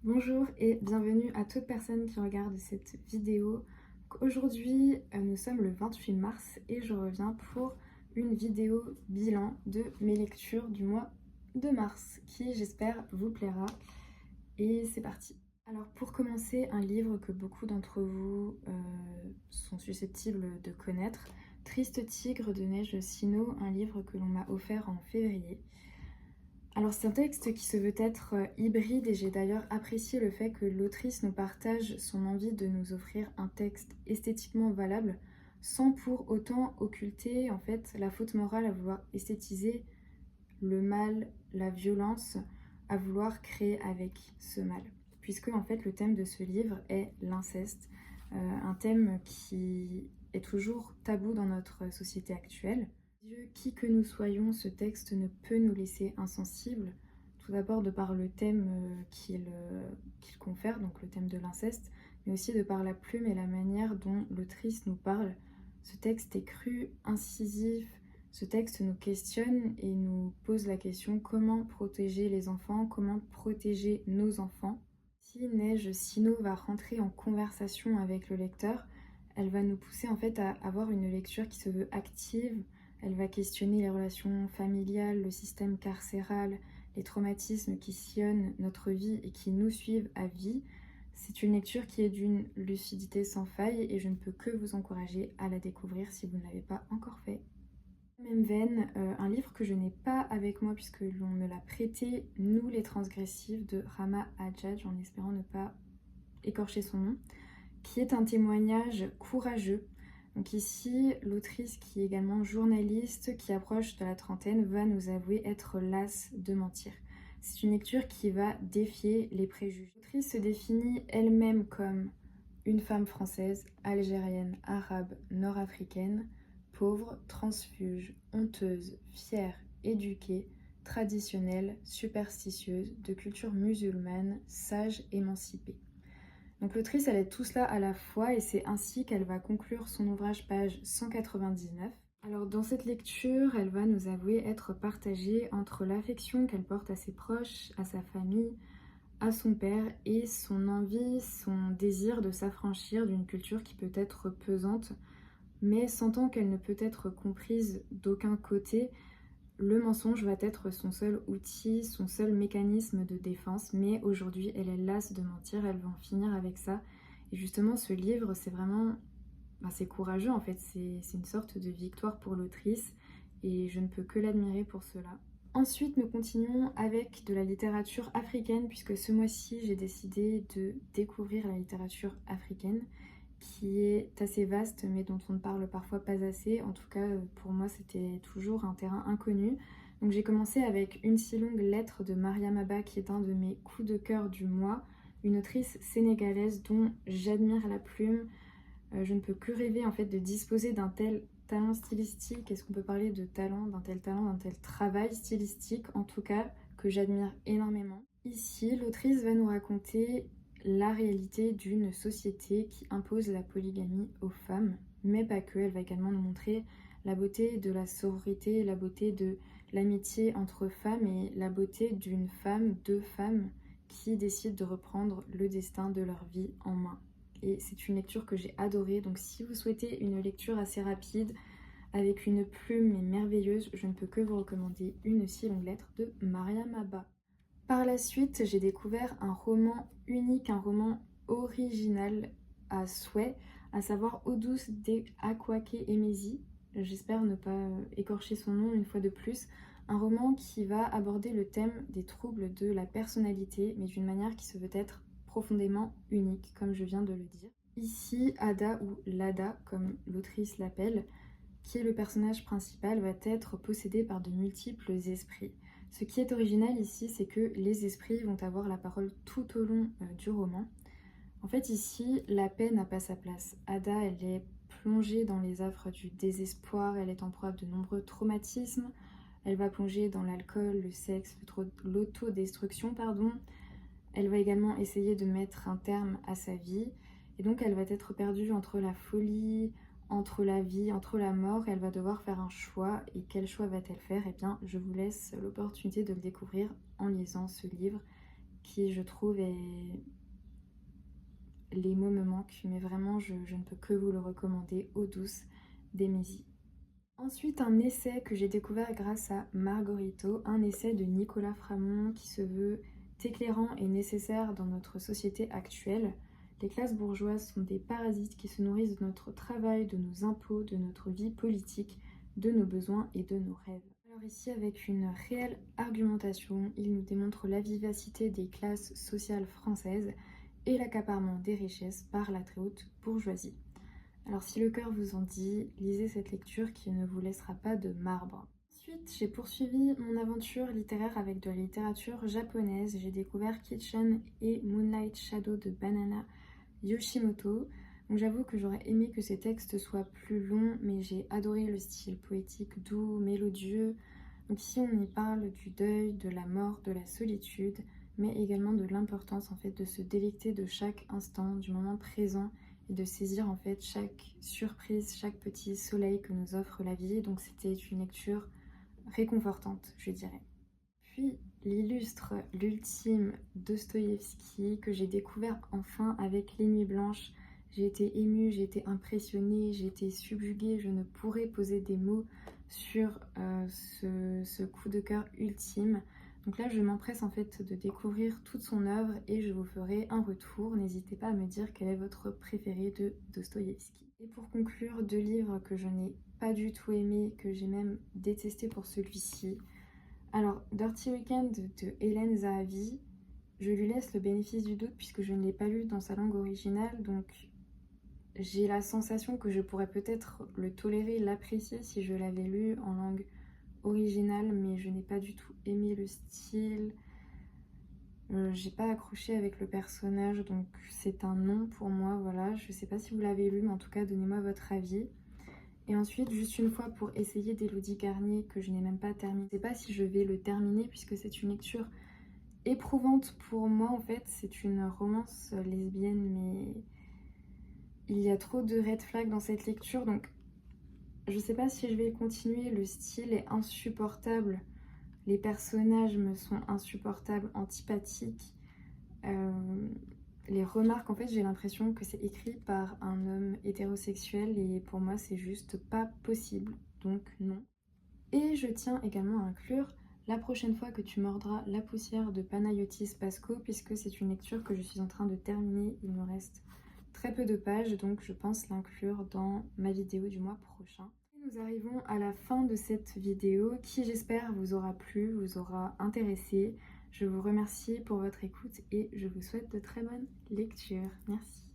Bonjour et bienvenue à toute personne qui regarde cette vidéo. Aujourd'hui, nous sommes le 28 mars et je reviens pour une vidéo bilan de mes lectures du mois de mars qui, j'espère, vous plaira. Et c'est parti. Alors pour commencer, un livre que beaucoup d'entre vous sont susceptibles de connaître, Triste tigre de Neige Sino, un livre que l'on m'a offert en février. Alors c'est un texte qui se veut être hybride et j'ai d'ailleurs apprécié le fait que l'autrice nous partage son envie de nous offrir un texte esthétiquement valable sans pour autant occulter en fait la faute morale à vouloir esthétiser le mal, la violence, à vouloir créer avec ce mal. Puisque en fait le thème de ce livre est l'inceste, un thème qui est toujours tabou dans notre société actuelle. Dieu, qui que nous soyons, ce texte ne peut nous laisser insensibles. Tout d'abord de par le thème qu'il confère, donc le thème de l'inceste, mais aussi de par la plume et la manière dont l'autrice nous parle. Ce texte est cru, incisif, ce texte nous questionne et nous pose la question comment protéger les enfants, comment protéger nos enfants. Si Neige Sino va rentrer en conversation avec le lecteur, elle va nous pousser en fait à avoir une lecture qui se veut active. Elle va questionner les relations familiales, le système carcéral, les traumatismes qui sillonnent notre vie et qui nous suivent à vie. C'est une lecture qui est d'une lucidité sans faille et je ne peux que vous encourager à la découvrir si vous ne l'avez pas encore fait. Même veine, un livre que je n'ai pas avec moi puisque l'on me l'a prêté, Nous les transgressifs de Rama Hadjadj, en espérant ne pas écorcher son nom, qui est un témoignage courageux. Donc ici, l'autrice qui est également journaliste, qui approche de la trentaine, va nous avouer être lasse de mentir. C'est une lecture qui va défier les préjugés. L'autrice se définit elle-même comme une femme française, algérienne, arabe, nord-africaine, pauvre, transfuge, honteuse, fière, éduquée, traditionnelle, superstitieuse, de culture musulmane, sage, émancipée. Donc l'autrice, elle est tout cela à la fois et c'est ainsi qu'elle va conclure son ouvrage page 199. Alors dans cette lecture, elle va nous avouer être partagée entre l'affection qu'elle porte à ses proches, à sa famille, à son père et son envie, son désir de s'affranchir d'une culture qui peut être pesante, mais sentant qu'elle ne peut être comprise d'aucun côté, le mensonge va être son seul outil, son seul mécanisme de défense, mais aujourd'hui elle est lasse de mentir, elle va en finir avec ça. Et justement ce livre, c'est vraiment, c'est courageux en fait, c'est une sorte de victoire pour l'autrice et je ne peux que l'admirer pour cela. Ensuite, nous continuons avec de la littérature africaine, puisque ce mois-ci, j'ai décidé de découvrir la littérature africaine, qui est assez vaste, mais dont on ne parle parfois pas assez. En tout cas, pour moi, c'était toujours un terrain inconnu. Donc j'ai commencé avec Une si longue lettre de Mariam Abba, qui est un de mes coups de cœur du mois, une autrice sénégalaise dont j'admire la plume. Je ne peux que rêver en fait de disposer d'un tel talent stylistique. Est-ce qu'on peut parler de talent, d'un tel travail stylistique en tout cas que j'admire énormément. Ici, l'autrice va nous raconter la réalité d'une société qui impose la polygamie aux femmes, mais pas que. Elle va également nous montrer la beauté de la sororité, la beauté de l'amitié entre femmes et la beauté d'une femme, deux femmes qui décident de reprendre le destin de leur vie en main. Et c'est une lecture que j'ai adorée, donc si vous souhaitez une lecture assez rapide avec une plume mais merveilleuse, je ne peux que vous recommander Une si longue lettre de Mariam Abba. Par la suite, j'ai découvert un roman unique, un roman original à souhait, à savoir Eau douce des Akwake Emezi. J'espère ne pas écorcher son nom une fois de plus. Un roman qui va aborder le thème des troubles de la personnalité, mais d'une manière qui se veut être profondément unique, comme je viens de le dire. Ici, Ada ou Lada, comme l'autrice l'appelle, qui est le personnage principal, va être possédé par de multiples esprits. Ce qui est original ici, c'est que les esprits vont avoir la parole tout au long du roman. En fait, ici, la paix n'a pas sa place. Ada, elle est plongée dans les affres du désespoir, elle est en proie de nombreux traumatismes, elle va plonger dans l'alcool, le sexe, l'autodestruction, pardon. Elle va également essayer de mettre un terme à sa vie, et donc elle va être perdue entre la folie, entre la vie, entre la mort, et elle va devoir faire un choix. Et quel choix va-t-elle faire? Eh bien, je vous laisse l'opportunité de le découvrir en lisant ce livre qui je trouve est... Les mots me manquent, mais vraiment je ne peux que vous le recommander, Eau douce d'Emésy. Ensuite, un essai que j'ai découvert grâce à Margarito, un essai de Nicolas Framont qui se veut éclairant et nécessaire dans notre société actuelle. Les classes bourgeoises sont des parasites qui se nourrissent de notre travail, de nos impôts, de notre vie politique, de nos besoins et de nos rêves. Alors ici, avec une réelle argumentation, il nous démontre la vivacité des classes sociales françaises et l'accaparement des richesses par la très haute bourgeoisie. Alors si le cœur vous en dit, lisez cette lecture qui ne vous laissera pas de marbre. Ensuite, j'ai poursuivi mon aventure littéraire avec de la littérature japonaise. J'ai découvert Kitchen et Moonlight Shadow de Banana Yoshimoto. Donc j'avoue que j'aurais aimé que ces textes soient plus longs, mais j'ai adoré le style poétique doux, mélodieux. Donc ici on y parle du deuil, de la mort, de la solitude, mais également de l'importance en fait de se délecter de chaque instant, du moment présent, et de saisir en fait chaque surprise, chaque petit soleil que nous offre la vie. Donc c'était une lecture réconfortante, je dirais. Puis l'illustre, l'ultime Dostoïevski que j'ai découvert enfin avec Les Nuits Blanches. J'ai été émue, j'ai été impressionnée, j'ai été subjuguée. Je ne pourrais poser des mots sur ce coup de cœur ultime. Donc là, je m'empresse en fait de découvrir toute son œuvre et je vous ferai un retour. N'hésitez pas à me dire quel est votre préféré de Dostoïevski. Et pour conclure, deux livres que je n'ai pas du tout aimés, que j'ai même détesté pour celui-ci. Alors, Dirty Weekend de Hélène Zahavi, je lui laisse le bénéfice du doute puisque je ne l'ai pas lu dans sa langue originale, donc j'ai la sensation que je pourrais peut-être le tolérer, l'apprécier si je l'avais lu en langue originale, mais je n'ai pas du tout aimé le style. J'ai pas accroché avec le personnage, donc c'est un non pour moi, voilà. Je sais pas si vous l'avez lu, mais en tout cas, donnez-moi votre avis. Et ensuite, juste une fois pour essayer d'Élodie Garnier, que je n'ai même pas terminé. Je sais pas si je vais le terminer, puisque c'est une lecture éprouvante pour moi, en fait. C'est une romance lesbienne, mais il y a trop de red flags dans cette lecture, donc je sais pas si je vais continuer. Le style est insupportable. Les personnages me sont insupportables, antipathiques. Les remarques, en fait, j'ai l'impression que c'est écrit par un homme hétérosexuel et pour moi, c'est juste pas possible, donc non. Et je tiens également à inclure La prochaine fois que tu mordras la poussière de Panayotis Pasco, puisque c'est une lecture que je suis en train de terminer. Il me reste très peu de pages, donc je pense l'inclure dans ma vidéo du mois prochain. Nous arrivons à la fin de cette vidéo qui, j'espère, vous aura plu, vous aura intéressé. Je vous remercie pour votre écoute et je vous souhaite de très bonnes lectures. Merci.